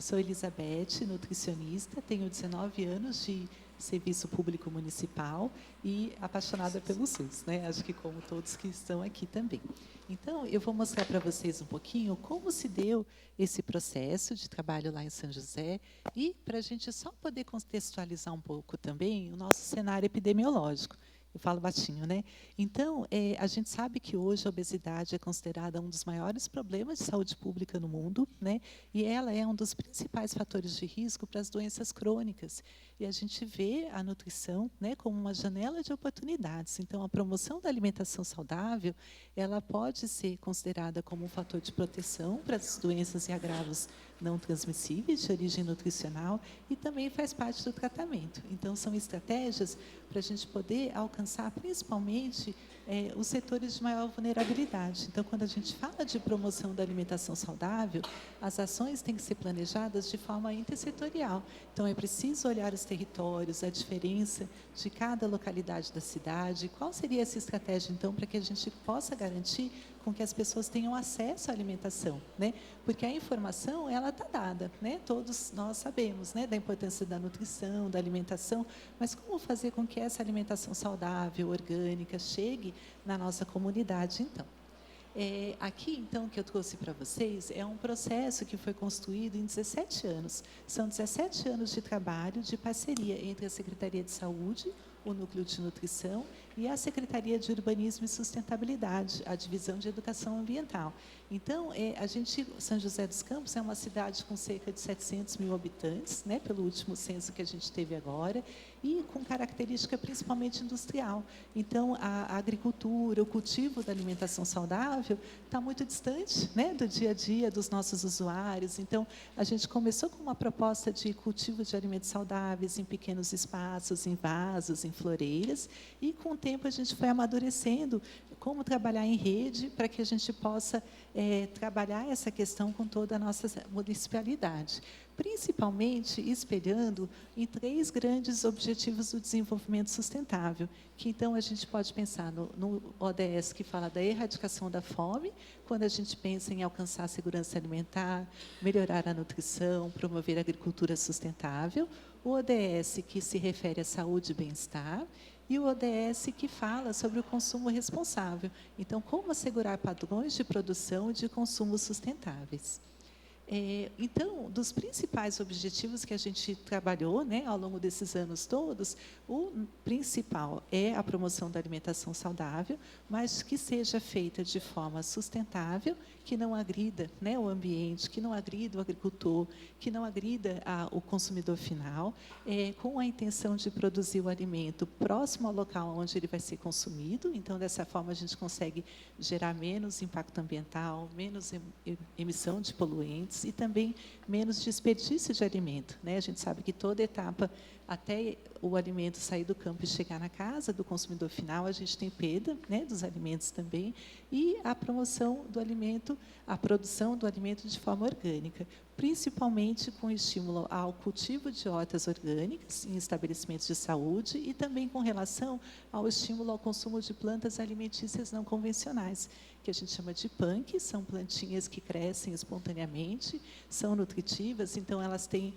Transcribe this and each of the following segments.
Sou Elizabeth, nutricionista, tenho 19 anos de serviço público municipal e apaixonada pelo SUS, né? Acho que como todos que estão aqui também. Então, eu vou mostrar para vocês um pouquinho como se deu esse processo de trabalho lá em São José e para a gente só poder contextualizar um pouco também o nosso cenário epidemiológico. Eu falo baixinho, né? Então, a gente sabe que hoje a obesidade é considerada um dos maiores problemas de saúde pública no mundo, né? E ela é um dos principais fatores de risco para as doenças crônicas. E a gente vê a nutrição, né, como uma janela de oportunidades. Então, a promoção da alimentação saudável, ela pode ser considerada como um fator de proteção para as doenças e agravos não transmissíveis de origem nutricional e também faz parte do tratamento. Então, são estratégias para a gente poder alcançar, principalmente, os setores de maior vulnerabilidade. Então, quando a gente fala de promoção da alimentação saudável, as ações têm que ser planejadas de forma intersetorial. Então, é preciso olhar os territórios, a diferença de cada localidade da cidade, qual seria essa estratégia, então, para que a gente possa garantir com que as pessoas tenham acesso à alimentação, né? Porque a informação, ela está dada, né? Todos nós sabemos, né, da importância da nutrição, da alimentação, mas como fazer com que essa alimentação saudável, orgânica, chegue na nossa comunidade, então? Aqui, então, que eu trouxe para vocês, é um processo que foi construído em 17 anos. São 17 anos de trabalho, de parceria entre a Secretaria de Saúde, o Núcleo de Nutrição, e a Secretaria de Urbanismo e Sustentabilidade, a Divisão de Educação Ambiental. Então, São José dos Campos é uma cidade com cerca de 700 mil habitantes, né, pelo último censo que a gente teve agora, e com característica principalmente industrial. Então, a agricultura, o cultivo da alimentação saudável está muito distante, né, do dia a dia dos nossos usuários. Então, a gente começou com uma proposta de cultivo de alimentos saudáveis em pequenos espaços, em vasos, em floreiras, e com o tempo a gente foi amadurecendo como trabalhar em rede para que a gente possa trabalhar essa questão com toda a nossa municipalidade, principalmente espelhando em 3 grandes objetivos do desenvolvimento sustentável, que então a gente pode pensar no ODS, que fala da erradicação da fome, quando a gente pensa em alcançar a segurança alimentar, melhorar a nutrição, promover a agricultura sustentável, o ODS, que se refere à saúde e bem-estar, e o ODS, que fala sobre o consumo responsável. Então, como assegurar padrões de produção e de consumo sustentáveis. Então, dos principais objetivos que a gente trabalhou, né, ao longo desses anos todos, o principal é a promoção da alimentação saudável, mas que seja feita de forma sustentável, que não agrida, né, o ambiente, que não agrida o agricultor, que não agrida o consumidor final, com a intenção de produzir o alimento próximo ao local onde ele vai ser consumido. Então, dessa forma, a gente consegue gerar menos impacto ambiental, menos emissão de poluentes e também menos desperdício de alimento, né? A gente sabe que toda etapa, até o alimento sair do campo e chegar na casa do consumidor final, a gente tem perda, né, dos alimentos também, e a promoção do alimento, a produção do alimento de forma orgânica, principalmente com estímulo ao cultivo de hortas orgânicas em estabelecimentos de saúde e também com relação ao estímulo ao consumo de plantas alimentícias não convencionais, que a gente chama de PAN, são plantinhas que crescem espontaneamente, são nutritivas, então elas têm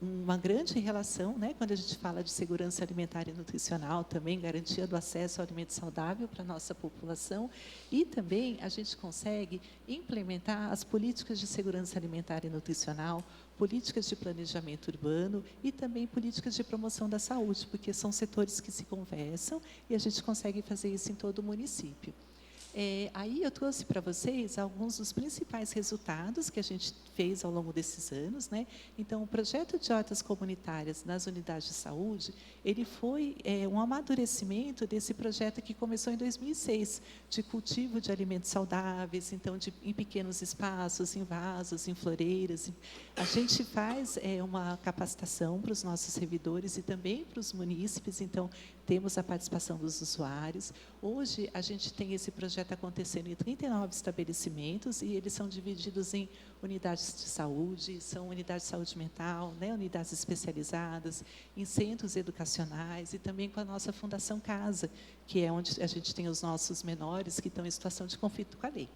uma grande relação, né, quando a gente fala de segurança alimentar e nutricional, também garantia do acesso ao alimento saudável para a nossa população, e também a gente consegue implementar as políticas de segurança alimentar e nutricional, políticas de planejamento urbano e também políticas de promoção da saúde, porque são setores que se conversam e a gente consegue fazer isso em todo o município. Aí eu trouxe para vocês alguns dos principais resultados que a gente fez ao longo desses anos, né? Então, o projeto de hortas comunitárias nas unidades de saúde, ele foi um amadurecimento desse projeto que começou em 2006, de cultivo de alimentos saudáveis, então, em pequenos espaços, em vasos, em floreiras. A gente faz uma capacitação para os nossos servidores e também para os munícipes, então, temos a participação dos usuários. Hoje, a gente tem esse projeto acontecendo em 39 estabelecimentos e eles são divididos em unidades de saúde, são unidades de saúde mental, né, unidades especializadas, em centros educacionais e também com a nossa Fundação Casa, que é onde a gente tem os nossos menores que estão em situação de conflito com a lei.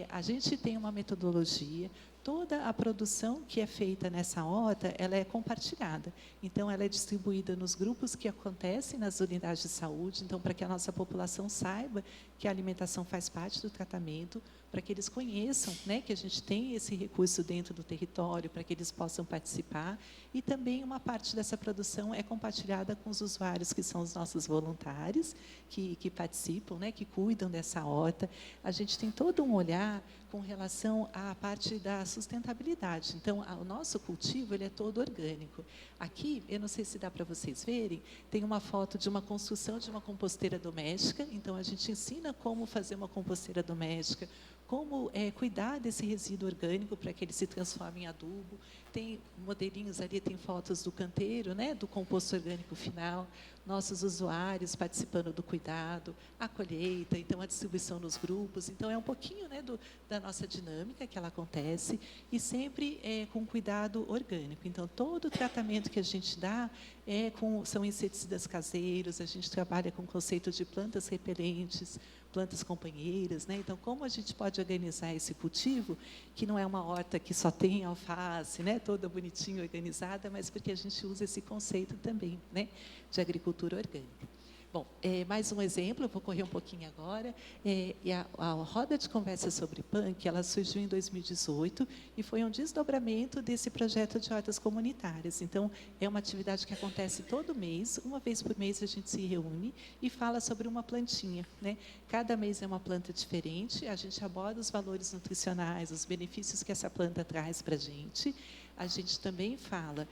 A gente tem uma metodologia, toda a produção que é feita nessa horta, ela é compartilhada. Então, ela é distribuída nos grupos que acontecem nas unidades de saúde, então, para que a nossa população saiba que a alimentação faz parte do tratamento, para que eles conheçam, né, que a gente tem esse recurso dentro do território, para que eles possam participar. E também uma parte dessa produção é compartilhada com os usuários, que são os nossos voluntários, que participam, né, que cuidam dessa horta. A gente tem todo um olhar com relação à parte da sustentabilidade. Então, o nosso cultivo ele é todo orgânico. Aqui, eu não sei se dá para vocês verem, tem uma foto de uma construção de uma composteira doméstica. Então, a gente ensina como fazer uma composteira doméstica, como cuidar desse resíduo orgânico para que ele se transforme em adubo. Tem modelinhos ali, tem fotos do canteiro, né, do composto orgânico final, nossos usuários participando do cuidado, a colheita, então a distribuição nos grupos. Então, é um pouquinho, né, da nossa dinâmica que ela acontece, e sempre com cuidado orgânico. Então, todo o tratamento que a gente dá são inseticidas caseiros, a gente trabalha com o conceito de plantas repelentes, plantas companheiras, né? Então, como a gente pode organizar esse cultivo, que não é uma horta que só tem alface, né, toda bonitinha, organizada, mas porque a gente usa esse conceito também, né, de agricultura orgânica. Bom, mais um exemplo, eu vou correr um pouquinho agora. A roda de conversa sobre punk, ela surgiu em 2018 e foi um desdobramento desse projeto de hortas comunitárias. Então, é uma atividade que acontece todo mês, uma vez por mês a gente se reúne e fala sobre uma plantinha, né? Cada mês é uma planta diferente, a gente aborda os valores nutricionais, os benefícios que essa planta traz para a gente. A gente também fala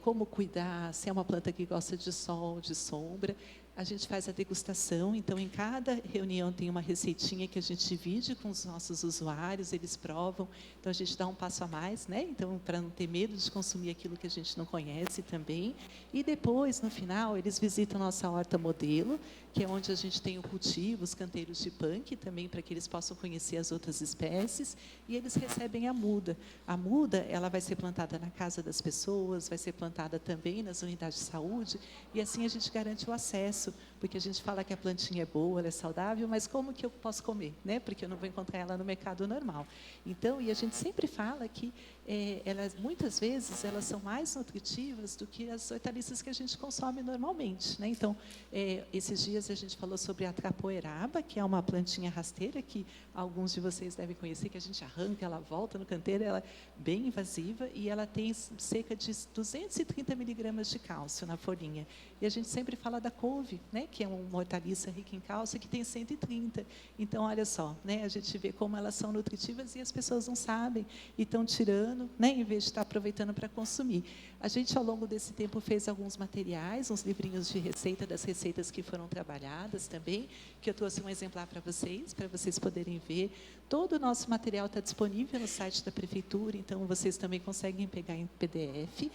como cuidar, se é uma planta que gosta de sol, de sombra. A gente faz a degustação, então, em cada reunião tem uma receitinha que a gente divide com os nossos usuários, eles provam, então, a gente dá um passo a mais, né? Então, para não ter medo de consumir aquilo que a gente não conhece também. E depois, no final, eles visitam nossa horta modelo, que é onde a gente tem o cultivo, os canteiros de punk, também para que eles possam conhecer as outras espécies, e eles recebem a muda. A muda, ela vai ser plantada na casa das pessoas, vai ser plantada também nas unidades de saúde, e assim a gente garante o acesso, porque a gente fala que a plantinha é boa, ela é saudável, mas como que eu posso comer, né? Porque eu não vou encontrar ela no mercado normal. Então, e a gente sempre fala que elas, muitas vezes, elas são mais nutritivas do que as hortaliças que a gente consome normalmente, né? Então, esses dias a gente falou sobre a trapoeraba, que é uma plantinha rasteira que alguns de vocês devem conhecer, que a gente arranca, ela volta no canteiro, ela é bem invasiva e ela tem cerca de 230 miligramas de cálcio na folhinha. E a gente sempre fala da couve, né, que é uma hortaliça rica em cálcio, que tem 130. Então, olha só, né, a gente vê como elas são nutritivas e as pessoas não sabem e estão tirando, né, em vez de estar aproveitando para consumir. A gente, ao longo desse tempo, fez alguns materiais, uns livrinhos de receita, das receitas que foram trabalhadas também, que eu trouxe um exemplar para vocês poderem ver. Todo o nosso material está disponível no site da Prefeitura, então vocês também conseguem pegar em PDF.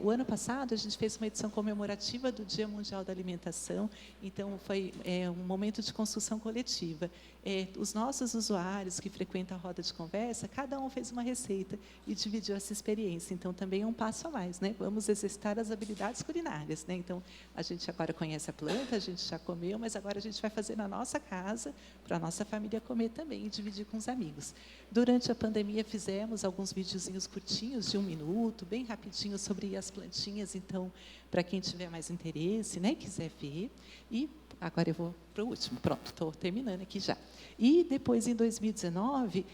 O ano passado, a gente fez uma edição comemorativa do Dia Mundial da Alimentação, então foi um momento de construção coletiva. Os nossos usuários que frequentam a roda de conversa, cada um fez uma receita e dividiu essa experiência. Então, também é um passo a mais, né? Vamos exercitar as habilidades culinárias, né? Então, a gente agora conhece a planta, a gente já comeu, mas agora a gente vai fazer na nossa casa, para a nossa família comer também e dividir com os amigos. Durante a pandemia, fizemos alguns videozinhos curtinhos, de 1 minuto, bem rapidinho, sobre as plantinhas, então, para quem tiver mais interesse, né, quiser ver. E agora eu vou para o último. Pronto, estou terminando aqui já. E depois, em 2019,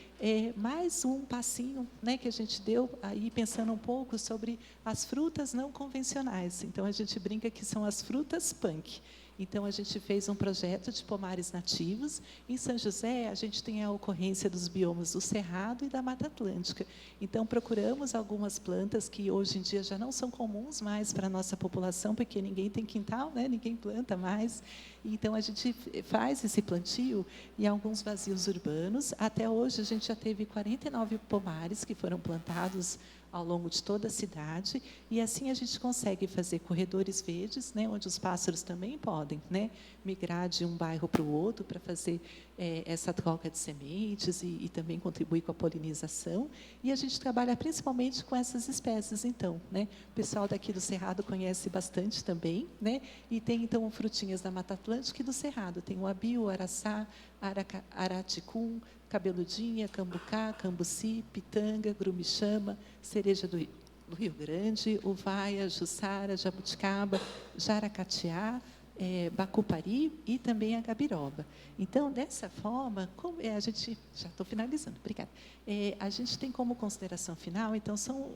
mais um passinho, né, que a gente deu, aí pensando um pouco sobre as frutas não convencionais. Então, a gente brinca que são as frutas punk. Então, a gente fez um projeto de pomares nativos. Em São José, a gente tem a ocorrência dos biomas do Cerrado e da Mata Atlântica. Então, procuramos algumas plantas que, hoje em dia, já não são comuns mais para a nossa população, porque ninguém tem quintal, né? Ninguém planta mais. Então, a gente faz esse plantio em alguns vazios urbanos. Até hoje, a gente já teve 49 pomares que foram plantados ao longo de toda a cidade, e assim a gente consegue fazer corredores verdes, né, onde os pássaros também podem, né, migrar de um bairro para o outro para fazer essa troca de sementes e também contribui com a polinização. E a gente trabalha principalmente com essas espécies, então, né? O pessoal daqui do Cerrado conhece bastante também, né? E tem, então, frutinhas da Mata Atlântica e do Cerrado. Tem o abi, o araçá, araticum, cabeludinha, cambucá, cambuci, pitanga, grumichama, cereja do Rio Grande, uvaia, jussara, jabuticaba, jaracatiá, bacupari e também a gabiroba. Então, dessa forma, a gente... Já estou finalizando, obrigada. A gente tem como consideração final, então, são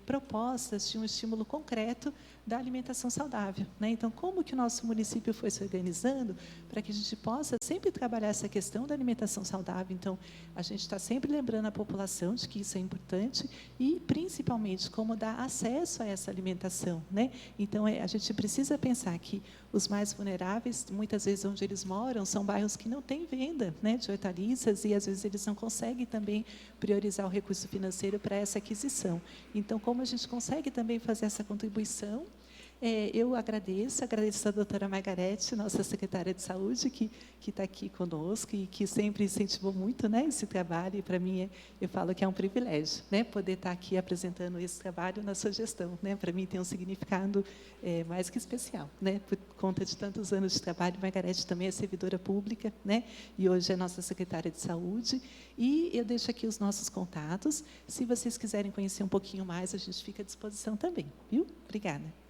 propostas de um estímulo concreto da alimentação saudável, né? Então, como que o nosso município foi se organizando para que a gente possa sempre trabalhar essa questão da alimentação saudável? Então, a gente está sempre lembrando a população de que isso é importante e, principalmente, como dar acesso a essa alimentação, né? Então, a gente precisa pensar que os mais vulneráveis, muitas vezes onde eles moram, são bairros que não têm venda, né, de hortaliças e, às vezes, eles não conseguem também priorizar o recurso financeiro para essa aquisição. Então, como a gente consegue também fazer essa contribuição? Eu agradeço a doutora Margarete, nossa secretária de saúde, que está aqui conosco e que sempre incentivou muito, né, esse trabalho, e para mim, eu falo que é um privilégio, né, poder estar aqui apresentando esse trabalho na sua gestão, né, para mim tem um significado mais que especial, né, por conta de tantos anos de trabalho. Margarete também é servidora pública, né, e hoje é nossa secretária de saúde, e eu deixo aqui os nossos contatos. Se vocês quiserem conhecer um pouquinho mais, a gente fica à disposição também, viu? Obrigada.